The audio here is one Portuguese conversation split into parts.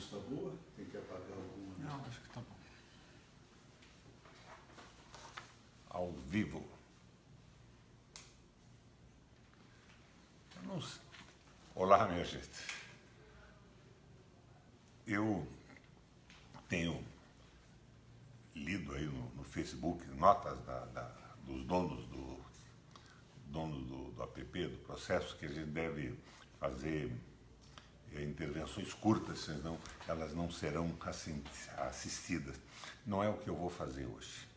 luz está boa? Tem que apagar alguma? Não, acho que tá bom. Ao vivo. Olá, minha gente. Eu tenho lido aí no Facebook notas dos donos do app, do processo, que a gente deve fazer intervenções curtas, senão elas não serão assim, assistidas. Não é o que eu vou fazer hoje.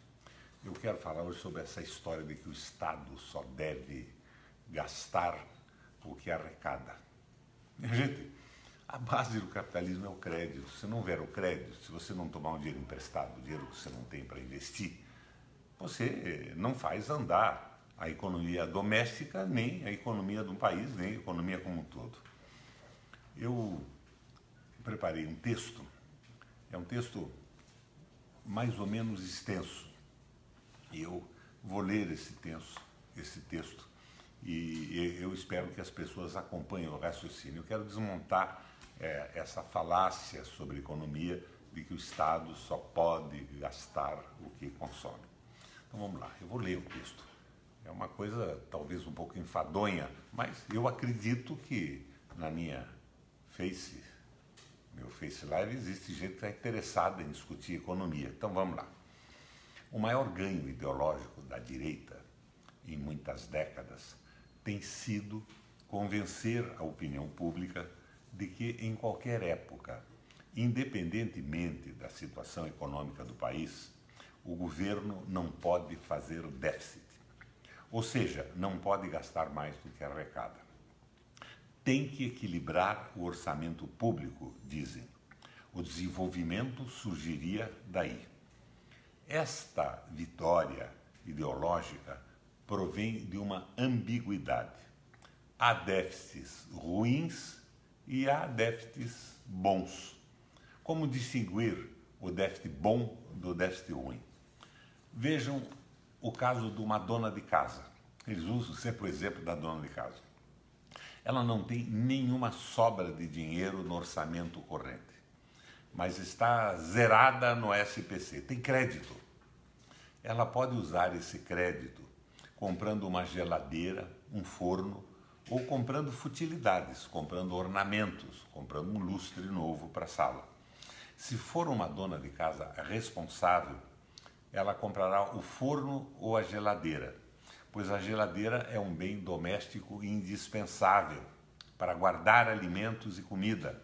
Eu quero falar hoje sobre essa história de que o Estado só deve gastar o que arrecada. Minha gente, a base do capitalismo é o crédito. Se não houver o crédito, se você não tomar um dinheiro emprestado, o dinheiro que você não tem para investir, você não faz andar a economia doméstica, nem a economia de um país, nem a economia como um todo. Eu preparei um texto, é um texto mais ou menos extenso, e eu vou ler esse texto, e eu espero que as pessoas acompanhem o raciocínio. Eu quero desmontar essa falácia sobre economia de que o Estado só pode gastar o que consome. Então vamos lá, eu vou ler o texto. É uma coisa talvez um pouco enfadonha, mas eu acredito que na meu Face Live, existe gente que está interessada em discutir economia. Então vamos lá. O maior ganho ideológico da direita, em muitas décadas, tem sido convencer a opinião pública de que em qualquer época, independentemente da situação econômica do país, o governo não pode fazer déficit. Ou seja, não pode gastar mais do que arrecada. Tem que equilibrar o orçamento público, dizem. O desenvolvimento surgiria daí. Esta vitória ideológica provém de uma ambiguidade. Há déficits ruins e há déficits bons. Como distinguir o déficit bom do déficit ruim? Vejam o caso de uma dona de casa. Eles usam sempre o exemplo da dona de casa. Ela não tem nenhuma sobra de dinheiro no orçamento corrente, mas está zerada no SPC, tem crédito. Ela pode usar esse crédito comprando uma geladeira, um forno, ou comprando futilidades, comprando ornamentos, comprando um lustre novo para a sala. Se for uma dona de casa responsável, ela comprará o forno ou a geladeira, pois a geladeira é um bem doméstico indispensável para guardar alimentos e comida.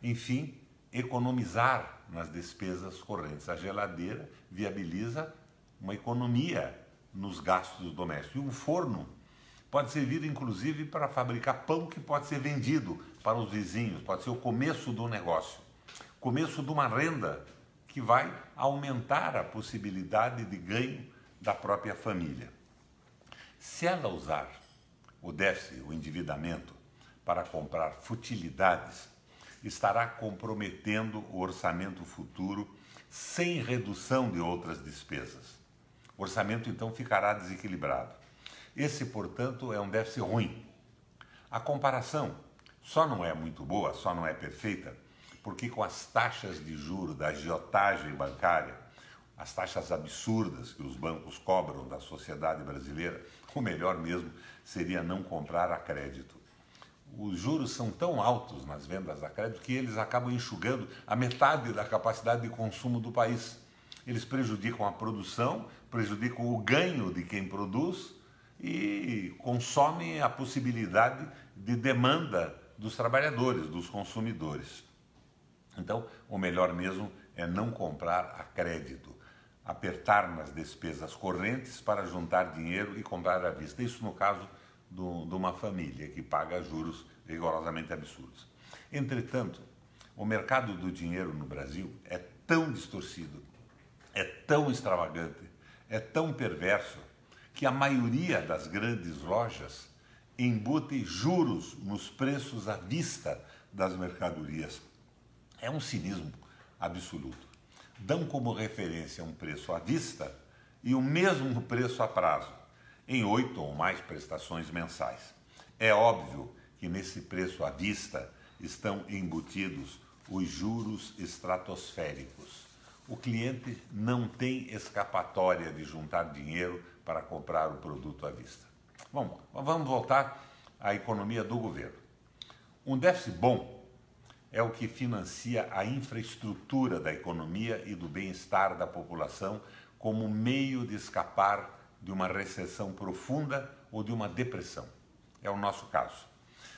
Enfim, economizar nas despesas correntes. A geladeira viabiliza uma economia nos gastos domésticos. E um forno pode servir, inclusive, para fabricar pão que pode ser vendido para os vizinhos, pode ser o começo do negócio, começo de uma renda que vai aumentar a possibilidade de ganho da própria família. Se ela usar o déficit, o endividamento, para comprar futilidades, estará comprometendo o orçamento futuro sem redução de outras despesas. O orçamento, então, ficará desequilibrado. Esse, portanto, é um déficit ruim. A comparação só não é muito boa, só não é perfeita, porque com as taxas de juros da agiotagem bancária, as taxas absurdas que os bancos cobram da sociedade brasileira, o melhor mesmo seria não comprar a crédito. Os juros são tão altos nas vendas a crédito que eles acabam enxugando a metade da capacidade de consumo do país. Eles prejudicam a produção, prejudicam o ganho de quem produz e consomem a possibilidade de demanda dos trabalhadores, dos consumidores. Então, o melhor mesmo é não comprar a crédito, apertar nas despesas correntes para juntar dinheiro e comprar à vista. Isso no caso de uma família que paga juros rigorosamente absurdos. Entretanto, o mercado do dinheiro no Brasil é tão distorcido, é tão extravagante, é tão perverso, que a maioria das grandes lojas embute juros nos preços à vista das mercadorias. É um cinismo absoluto. Dão como referência um preço à vista e o mesmo preço a prazo, em 8 ou mais prestações mensais. É óbvio que nesse preço à vista estão embutidos os juros estratosféricos. O cliente não tem escapatória de juntar dinheiro para comprar o produto à vista. Vamos voltar à economia do governo. Um déficit bom é o que financia a infraestrutura da economia e do bem-estar da população como meio de escapar de uma recessão profunda ou de uma depressão. É o nosso caso.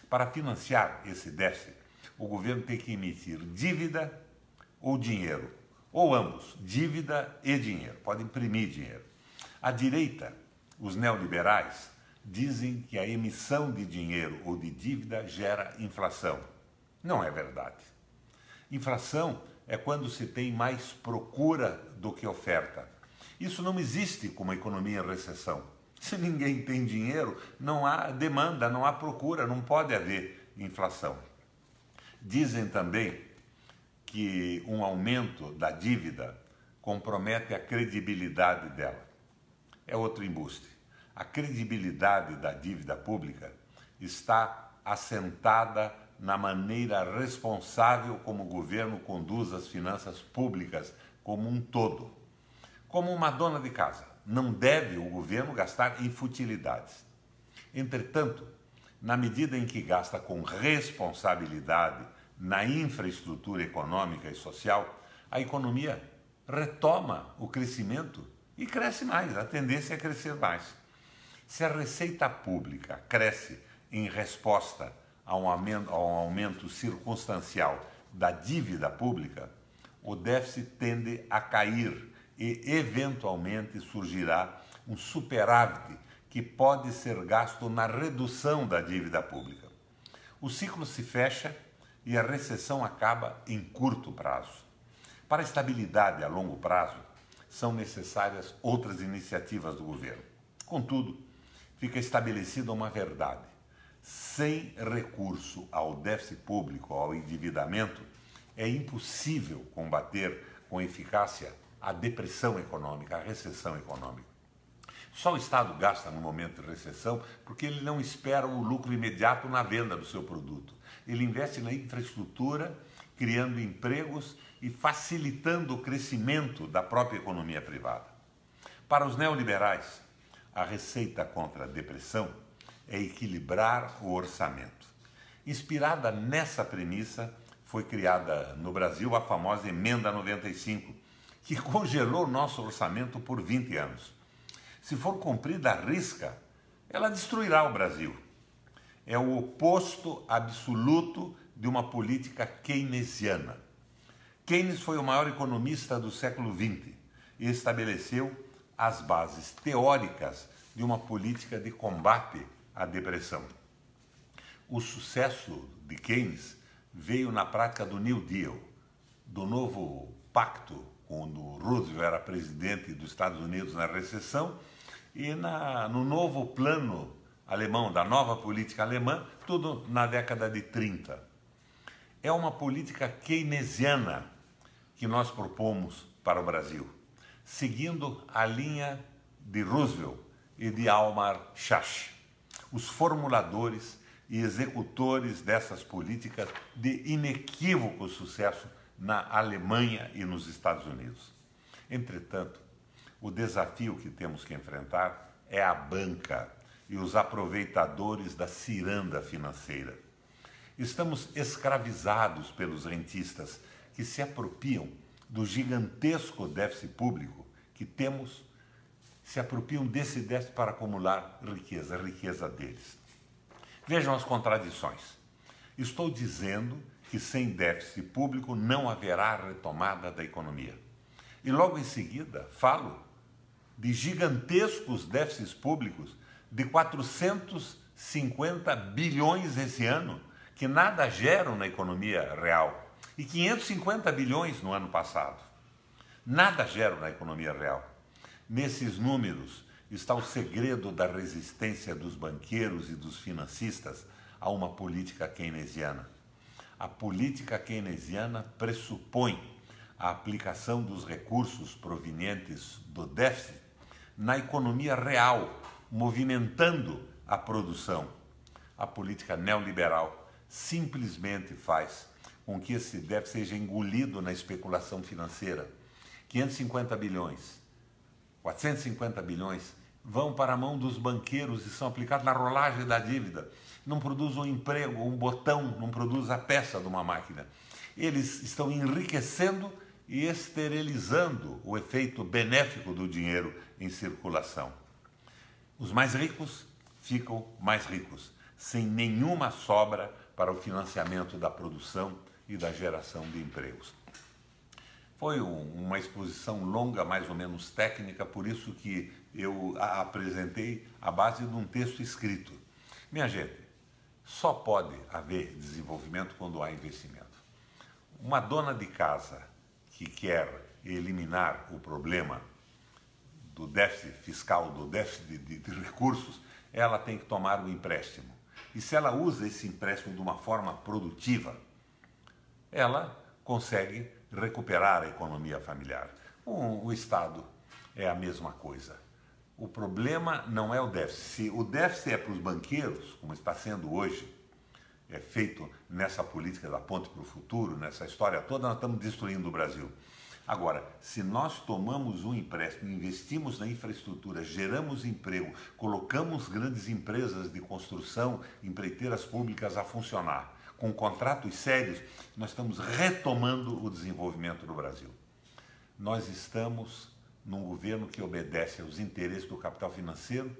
Para financiar esse déficit, o governo tem que emitir dívida ou dinheiro, ou ambos, dívida e dinheiro, pode imprimir dinheiro. A direita, os neoliberais, dizem que a emissão de dinheiro ou de dívida gera inflação. Não é verdade. Inflação é quando se tem mais procura do que oferta. Isso não existe com uma economia em recessão. Se ninguém tem dinheiro, não há demanda, não há procura, não pode haver inflação. Dizem também que um aumento da dívida compromete a credibilidade dela. É outro embuste. A credibilidade da dívida pública está assentada na maneira responsável como o governo conduz as finanças públicas como um todo. Como uma dona de casa, não deve o governo gastar em futilidades. Entretanto, na medida em que gasta com responsabilidade na infraestrutura econômica e social, a economia retoma o crescimento e cresce mais, a tendência é crescer mais. Se a receita pública cresce em resposta a um aumento circunstancial da dívida pública, o déficit tende a cair e, eventualmente, surgirá um superávit que pode ser gasto na redução da dívida pública. O ciclo se fecha e a recessão acaba em curto prazo. Para a estabilidade a longo prazo, são necessárias outras iniciativas do governo. Contudo, fica estabelecida uma verdade. Sem recurso ao déficit público, ao endividamento, é impossível combater com eficácia a depressão econômica, a recessão econômica. Só o Estado gasta no momento de recessão porque ele não espera o lucro imediato na venda do seu produto. Ele investe na infraestrutura, criando empregos e facilitando o crescimento da própria economia privada. Para os neoliberais, a receita contra a depressão é equilibrar o orçamento. Inspirada nessa premissa, foi criada no Brasil a famosa Emenda 95, que congelou nosso orçamento por 20 anos. Se for cumprida à risca, ela destruirá o Brasil. É o oposto absoluto de uma política keynesiana. Keynes foi o maior economista do século XX e estabeleceu as bases teóricas de uma política de combate à depressão. O sucesso de Keynes veio na prática do New Deal, do novo pacto, quando Roosevelt era presidente dos Estados Unidos na recessão, e no novo plano alemão, da nova política alemã, tudo na década de 30. É uma política keynesiana que nós propomos para o Brasil, seguindo a linha de Roosevelt e de Hjalmar Schacht, os formuladores e executores dessas políticas de inequívoco sucesso na Alemanha e nos Estados Unidos. Entretanto, o desafio que temos que enfrentar é a banca e os aproveitadores da ciranda financeira. Estamos escravizados pelos rentistas que se apropriam do gigantesco déficit público que temos, se apropriam desse déficit para acumular riqueza, a riqueza deles. Vejam as contradições. Estou dizendo que sem déficit público não haverá retomada da economia. E logo em seguida falo de gigantescos déficits públicos de 450 bilhões esse ano, que nada geram na economia real, e 550 bilhões no ano passado. Nada geram na economia real. Nesses números está o segredo da resistência dos banqueiros e dos financistas a uma política keynesiana. A política keynesiana pressupõe a aplicação dos recursos provenientes do déficit na economia real, movimentando a produção. A política neoliberal simplesmente faz com que esse déficit seja engolido na especulação financeira. 550 bilhões, 450 bilhões vão para a mão dos banqueiros e são aplicados na rolagem da dívida. Não produz um emprego, um botão, não produz a peça de uma máquina. Eles estão enriquecendo e esterilizando o efeito benéfico do dinheiro em circulação. Os mais ricos ficam mais ricos, sem nenhuma sobra para o financiamento da produção e da geração de empregos. Foi uma exposição longa, mais ou menos técnica, por isso que eu a apresentei à base de um texto escrito. Minha gente, só pode haver desenvolvimento quando há investimento. Uma dona de casa que quer eliminar o problema do déficit fiscal, do déficit de recursos, ela tem que tomar um empréstimo. E se ela usa esse empréstimo de uma forma produtiva, ela consegue recuperar a economia familiar. O Estado é a mesma coisa. O problema não é o déficit. Se o déficit é para os banqueiros, como está sendo hoje, é feito nessa política da ponte para o futuro, nessa história toda, nós estamos destruindo o Brasil. Agora, se nós tomamos um empréstimo, investimos na infraestrutura, geramos emprego, colocamos grandes empresas de construção, empreiteiras públicas a funcionar, com contratos sérios, nós estamos retomando o desenvolvimento do Brasil. Nós estamos num governo que obedece aos interesses do capital financeiro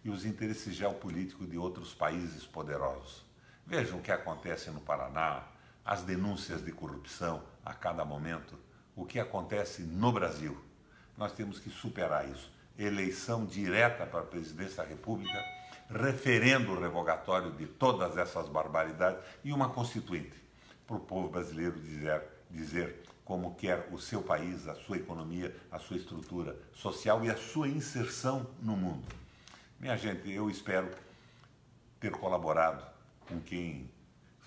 e os interesses geopolíticos de outros países poderosos. Vejam o que acontece no Paraná, as denúncias de corrupção a cada momento, o que acontece no Brasil. Nós temos que superar isso. Eleição direta para a presidência da República, referendo revogatório de todas essas barbaridades e uma constituinte para o povo brasileiro dizer como quer o seu país, a sua economia, a sua estrutura social e a sua inserção no mundo. Minha gente, eu espero ter colaborado com quem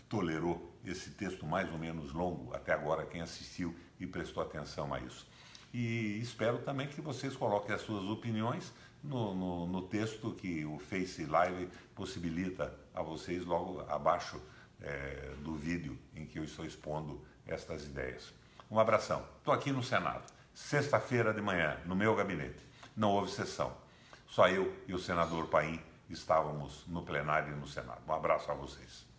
tolerou esse texto mais ou menos longo, até agora quem assistiu e prestou atenção a isso. E espero também que vocês coloquem as suas opiniões no texto que o Face Live possibilita a vocês logo abaixo do vídeo em que eu estou expondo estas ideias. Um abração. Estou aqui no Senado, sexta-feira de manhã, no meu gabinete. Não houve sessão. Só eu e o senador Paim estávamos no plenário e no Senado. Um abraço a vocês.